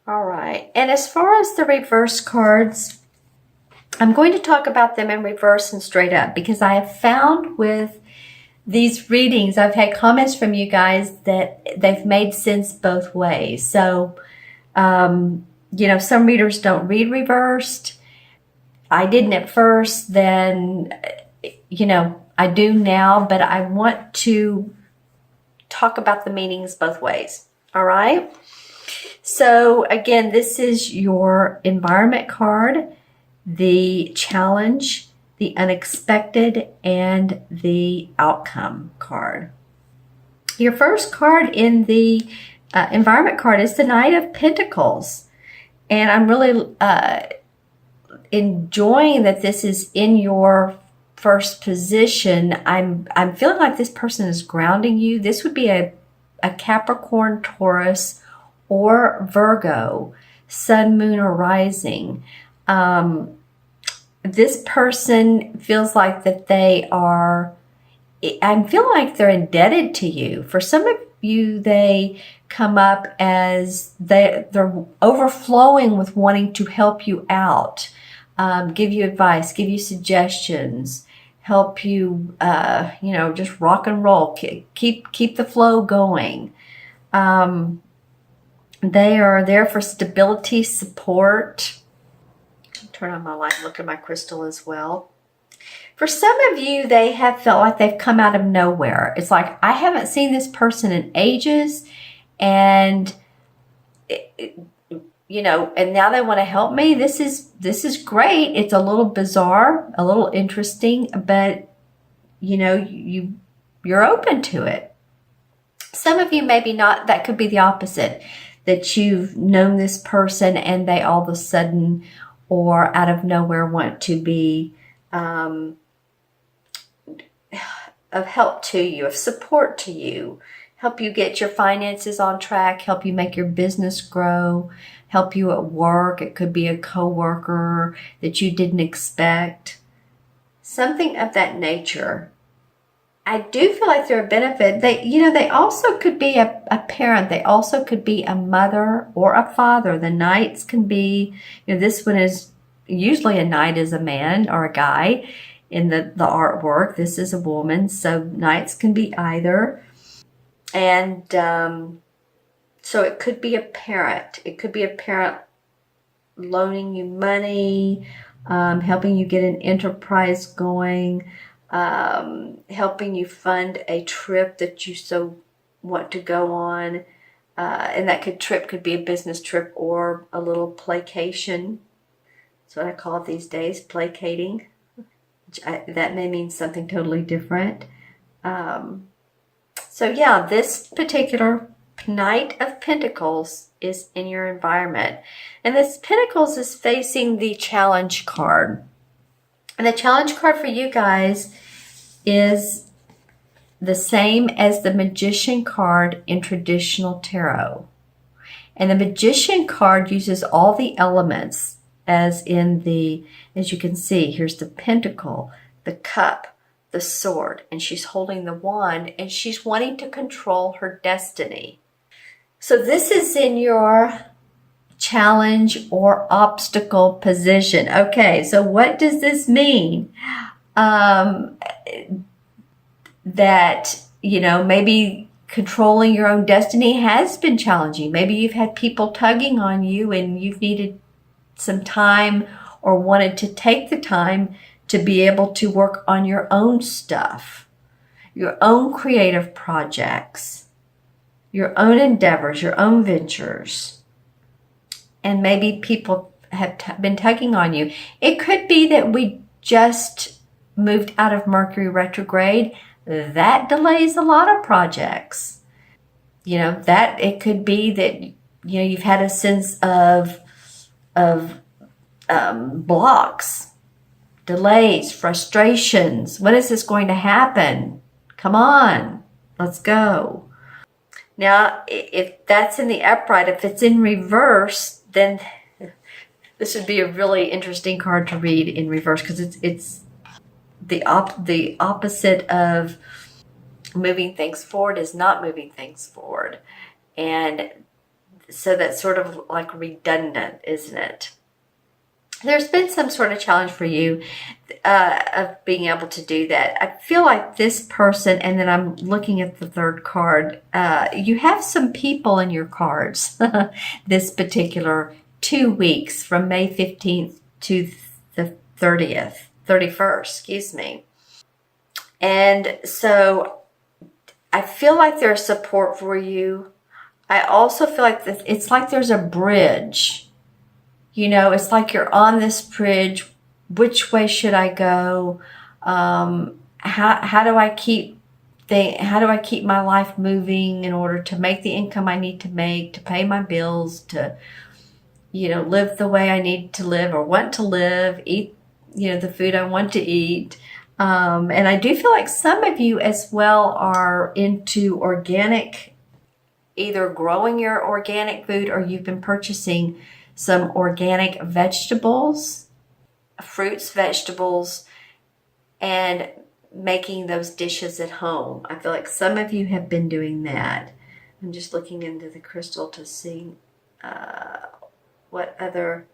All right. And as far as the reverse cards, I'm going to talk about them in reverse and straight up because I have found with these readings, I've had comments from you guys that they've made sense both ways. So, some readers don't read reversed. I didn't at first, then, I do now, but I want to talk about the meanings both ways. All right. So again, this is your environment card, the challenge, the unexpected, and the outcome card. Your first card in the environment card is the Knight of Pentacles. And I'm really enjoying that this is in your first position. I'm feeling like this person is grounding you. This would be a Capricorn, Taurus, or Virgo, sun, moon, or rising. This person feels like that I feel like they're indebted to you. For some of you, they come up as they're overflowing with wanting to help you out, give you advice, give you suggestions, help you, just rock and roll, keep the flow going. They are there for stability, support. Turn on my light, look at my crystal as well. For some of you, they have felt like they've come out of nowhere. It's like, I haven't seen this person in ages, and and now they want to help me. This is great. It's a little bizarre, a little interesting, but you're open to it. Some of you maybe not. That could be the opposite, that you've known this person and they all of a sudden or out of nowhere want to be of help to you, of support to you, help you get your finances on track, help you make your business grow, help you at work. It could be a coworker that you didn't expect, something of that nature. I do feel like they're a benefit. They also could be a parent. They also could be a mother or a father. The knights can be, this one is usually a knight is a man or a guy in the artwork. This is a woman. So knights can be either. And so it could be a parent. It could be a parent loaning you money, helping you get an enterprise going, helping you fund a trip that you so want to go on. And that trip could be a business trip or a little playcation. That's what I call it these days, placating. That may mean something totally different. So yeah, this particular Knight of Pentacles is in your environment. And this Pentacles is facing the challenge card. And the challenge card for you guys is the same as the Magician card in traditional tarot. And the Magician card uses all the elements as you can see, here's the Pentacle, the Cup, the Sword, and she's holding the wand, and she's wanting to control her destiny. So this is in your challenge or obstacle position. Okay, so what does this mean? That, maybe controlling your own destiny has been challenging. Maybe you've had people tugging on you and you've needed some time or wanted to take the time to be able to work on your own stuff, your own creative projects, your own endeavors, your own ventures. And maybe people have been tugging on you. It could be that we just moved out of Mercury retrograde. That delays a lot of projects. That it could be that, you've had a sense of blocks, delays, frustrations. When is this going to happen? Come on, let's go. Now, if that's in the upright, if it's in reverse, then this would be a really interesting card to read in reverse, because it's the opposite of moving things forward is not moving things forward. And so that's sort of like redundant, isn't it? There's been some sort of challenge for you of being able to do that. I feel like this person, and then I'm looking at the third card, you have some people in your cards this particular 2 weeks from May 15th to the 31st, excuse me. And so I feel like there's support for you. I also feel like it's like there's a bridge. You know, it's like you're on this bridge. Which way should I go? How do I keep my life moving in order to make the income I need to make, to pay my bills, to, live the way I need to live or want to live, eat, the food I want to eat. And I do feel like some of you as well are into organic, either growing your organic food or you've been purchasing some organic vegetables, fruits, vegetables, and making those dishes at home. I feel like some of you have been doing that. I'm just looking into the crystal to see what other...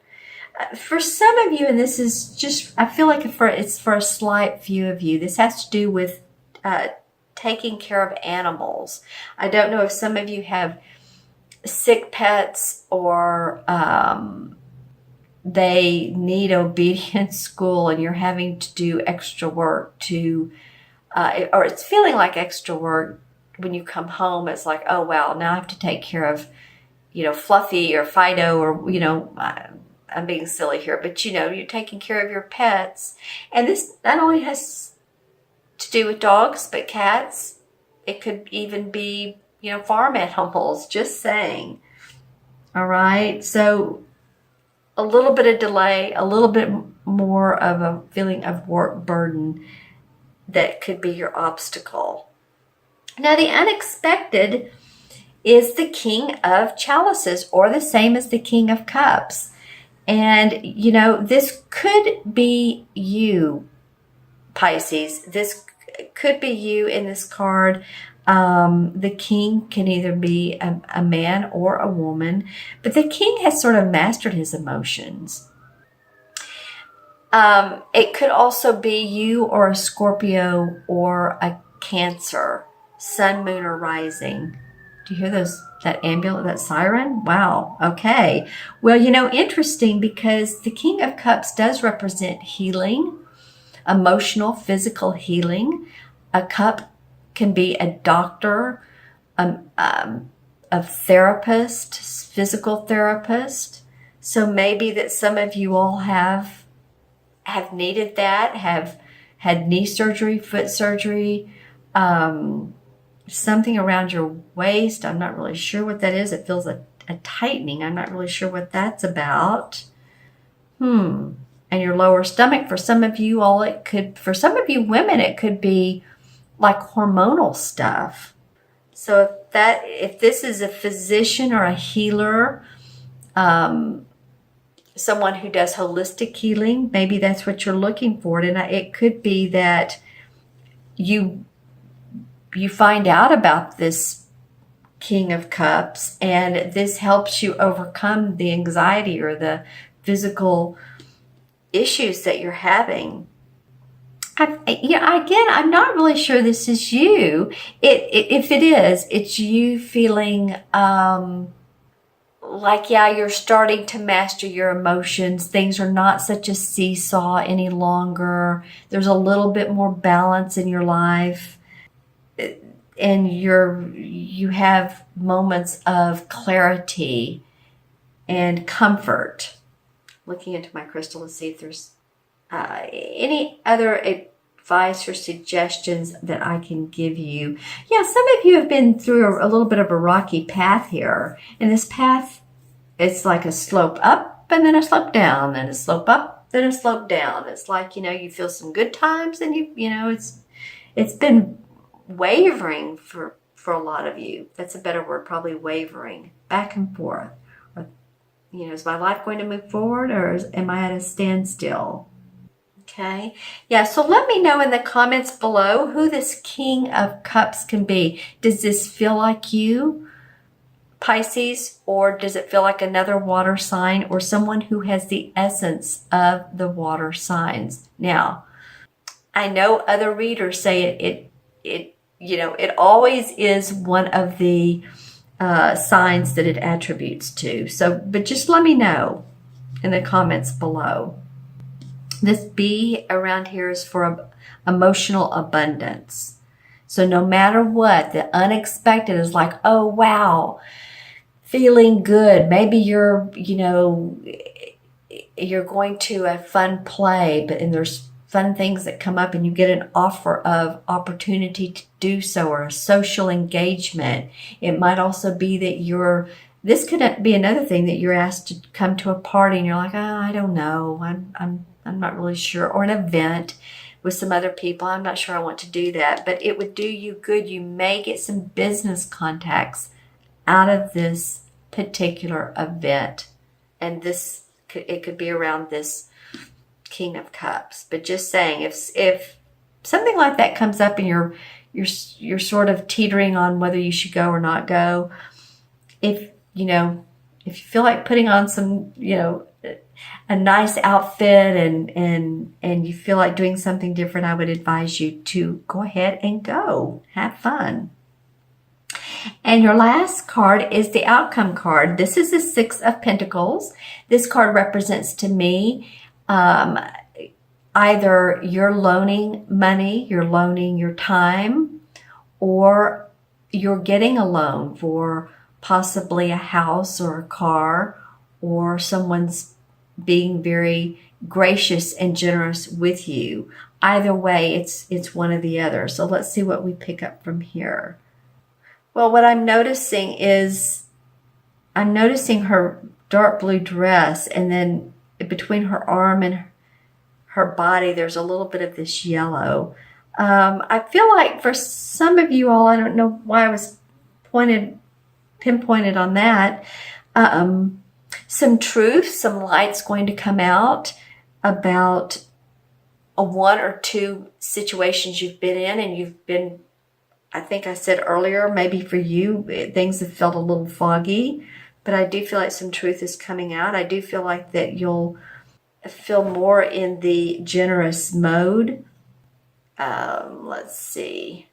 for some of you, and this is just, I feel like it's for a slight few of you, this has to do with taking care of animals. I don't know if some of you have sick pets or they need obedience school and you're having to do extra work to, or it's feeling like extra work when you come home. It's like, oh, wow, now I have to take care of, Fluffy or Fido or, I'm being silly here, but you're taking care of your pets. And this not only has to do with dogs, but cats. It could even be, farm animals, just saying. All right. So a little bit of delay, a little bit more of a feeling of work burden that could be your obstacle. Now, the unexpected is the King of Chalices, or the same as the King of Cups. And, this could be you, Pisces. This could be you in this card. The king can either be a man or a woman, but the king has sort of mastered his emotions. It could also be you or a Scorpio or a Cancer, sun, moon, or rising. Do you hear that ambulance, that siren? Wow. Okay. Well, interesting, because the King of Cups does represent healing, emotional, physical healing. A cup can be a doctor, a therapist, physical therapist. So maybe that some of you all have needed that, have had knee surgery, foot surgery, something around your waist. I'm not really sure what that is. It feels a tightening. I'm not really sure what that's about. And your lower stomach. For some of you all, for some of you women, it could be like hormonal stuff. So if this is a physician or a healer, someone who does holistic healing, maybe that's what you're looking for. And it could be that you find out about this King of Cups, and this helps you overcome the anxiety or the physical issues that you're having. Again, I'm not really sure this is you. If it is, it's you feeling like, you're starting to master your emotions. Things are not such a seesaw any longer. There's a little bit more balance in your life. And you have moments of clarity and comfort. Looking into my crystal to see if there's any other advice or suggestions that I can give you. Yeah, some of you have been through a little bit of a rocky path here. And this path, it's like a slope up and then a slope down, then a slope up, then a slope down. It's like, you feel some good times and it's been wavering for a lot of you. That's a better word, probably wavering, back and forth. Or, is my life going to move forward, or am I at a standstill? Okay. Yeah, so let me know in the comments below who this King of Cups can be. Does this feel like you? Pisces, or does it feel like another water sign or someone who has the essence of the water signs? Now, I know other readers say it always is one of the signs that it attributes to. So, but just let me know in the comments below. This B around here is for emotional abundance. So no matter what, the unexpected is like, oh, wow, feeling good. Maybe you're going to a fun play, and there's fun things that come up and you get an offer of opportunity to do so, or a social engagement. It might also be that this could be another thing, that you're asked to come to a party and you're like, oh, I don't know. I'm not really sure. Or an event with some other people. I'm not sure I want to do that, but it would do you good. You may get some business contacts out of this particular event. And it could be around this King of Cups. But just saying, if something like that comes up and you're sort of teetering on whether you should go or not go, if you feel like putting on some, a nice outfit and you feel like doing something different, I would advise you to go ahead and go. Have fun. And your last card is the outcome card. This is the Six of Pentacles. This card represents to me either you're loaning money, you're loaning your time, or you're getting a loan for possibly a house or a car, or someone's being very gracious and generous with you. Either way, it's one or the other. So let's see what we pick up from here. Well, what I'm noticing is her dark blue dress, and then between her arm and her body, there's a little bit of this yellow. I feel like for some of you all, I don't know why I was pinpointed on that, some truth, some light's going to come out about a one or two situations you've been in, and you've been, I think I said earlier, maybe for you, things have felt a little foggy, but I do feel like some truth is coming out. I do feel like that you'll feel more in the generous mode. Let's see.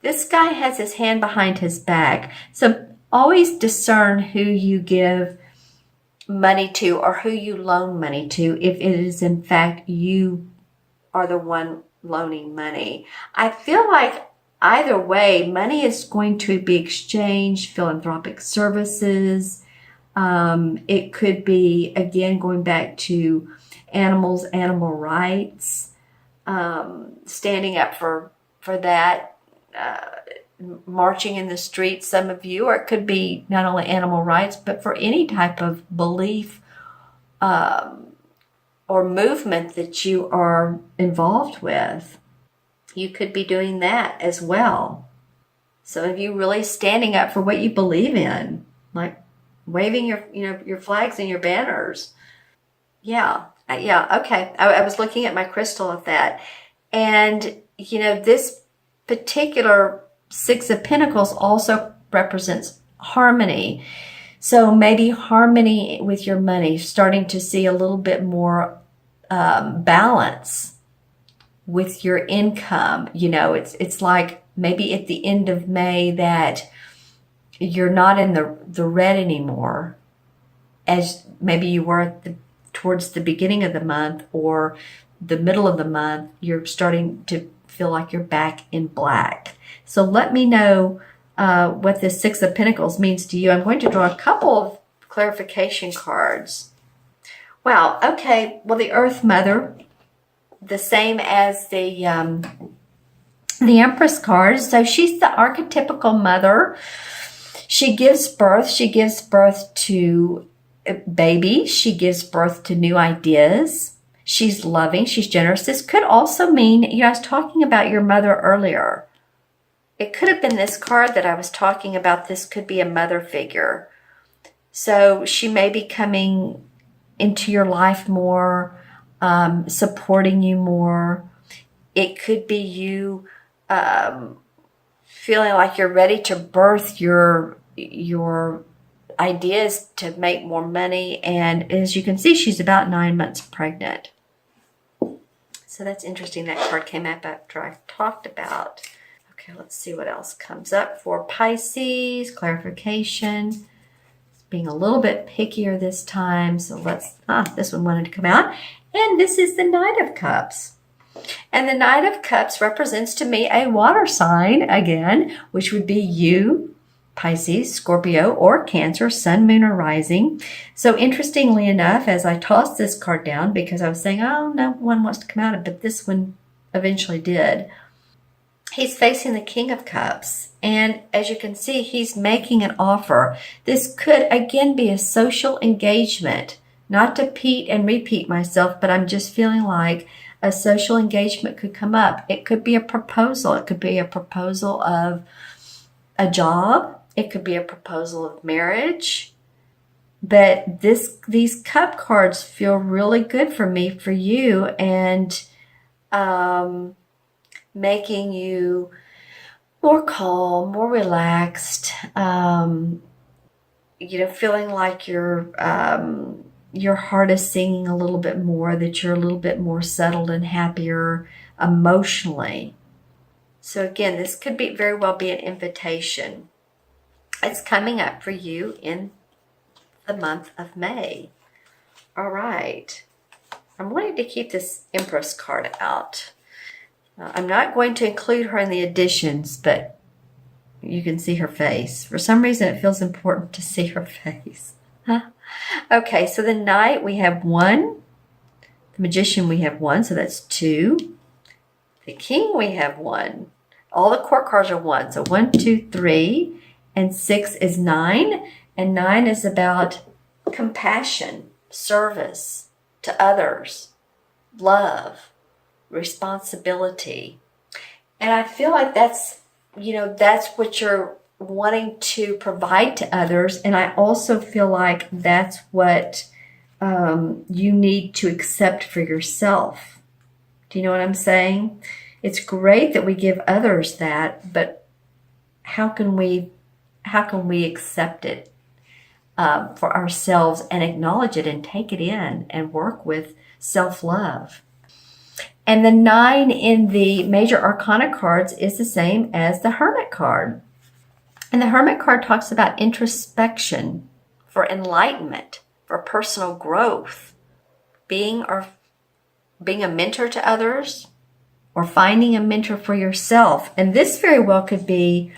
This guy has his hand behind his back. So always discern who you give money to or who you loan money to, if it is in fact you are the one loaning money. I feel like either way, money is going to be exchanged, philanthropic services. It could be, again, going back to animals, animal rights, standing up for that, marching in the streets, some of you, or it could be not only animal rights, but for any type of belief or movement that you are involved with. You could be doing that as well. Some of you really standing up for what you believe in, like waving your flags and your banners. Yeah, okay. I was looking at my crystal of that. And, this particular Six of Pentacles also represents harmony. So maybe harmony with your money, starting to see a little bit more balance with your income. It's like maybe at the end of May that you're not in the red anymore, as maybe you were towards the beginning of the month or the middle of the month. You're starting to feel like you're back in black. So let me know what this Six of Pentacles means to you. I'm going to draw a couple of clarification cards. Wow, okay. Well, the Earth Mother, the same as the Empress card. So she's the archetypical mother. She gives birth. She gives birth to babies. She gives birth to new ideas. She's loving. She's generous. This could also mean, I was talking about your mother earlier. It could have been this card that I was talking about. This could be a mother figure. So she may be coming into your life more, supporting you more. It could be you feeling like you're ready to birth your ideas to make more money. And as you can see, she's about 9 months pregnant. So that's interesting. That card came up after I talked about. Okay, let's see what else comes up for Pisces. Clarification. Being a little bit pickier this time. So this one wanted to come out. And this is the Knight of Cups. And the Knight of Cups represents to me a water sign again, which would be you, Pisces, Scorpio, or Cancer, Sun, Moon, or Rising. So interestingly enough, as I tossed this card down, because I was saying, oh, no one wants to come out of it, but this one eventually did. He's facing the King of Cups. And as you can see, he's making an offer. This could, again, be a social engagement. Not to repeat myself, but I'm just feeling like a social engagement could come up. It could be a proposal. It could be a proposal of a job. It could be a proposal of marriage. But these cup cards feel really good for me, for you, and making you more calm, more relaxed, feeling like your heart is singing a little bit more, that you're a little bit more settled and happier emotionally. So again, this could very well be an invitation. It's coming up for you in the month of May. All right. I'm wanting to keep this Empress card out. I'm not going to include her in the additions, but you can see her face. For some reason, it feels important to see her face. Okay, so the Knight, we have 1. The Magician, we have 1, so that's 2. The King, we have 1. All the court cards are 1. So 1, 2, 3, and 6 is 9. And 9 is about compassion, service to others, love, responsibility. And I feel like that's what you're wanting to provide to others. And I also feel like that's what you need to accept for yourself. Do you know what I'm saying? It's great that we give others that, but how can we accept it for ourselves and acknowledge it and take it in and work with self-love? And the 9 in the major arcana cards is the same as the Hermit card. And the Hermit card talks about introspection, for enlightenment, for personal growth, being a mentor to others, or finding a mentor for yourself. And this very well could be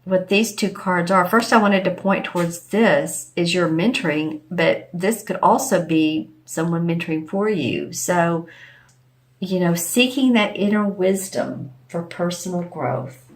what these 2 cards are. First, I wanted to point towards this is your mentoring, but this could also be someone mentoring for you. So, seeking that inner wisdom for personal growth.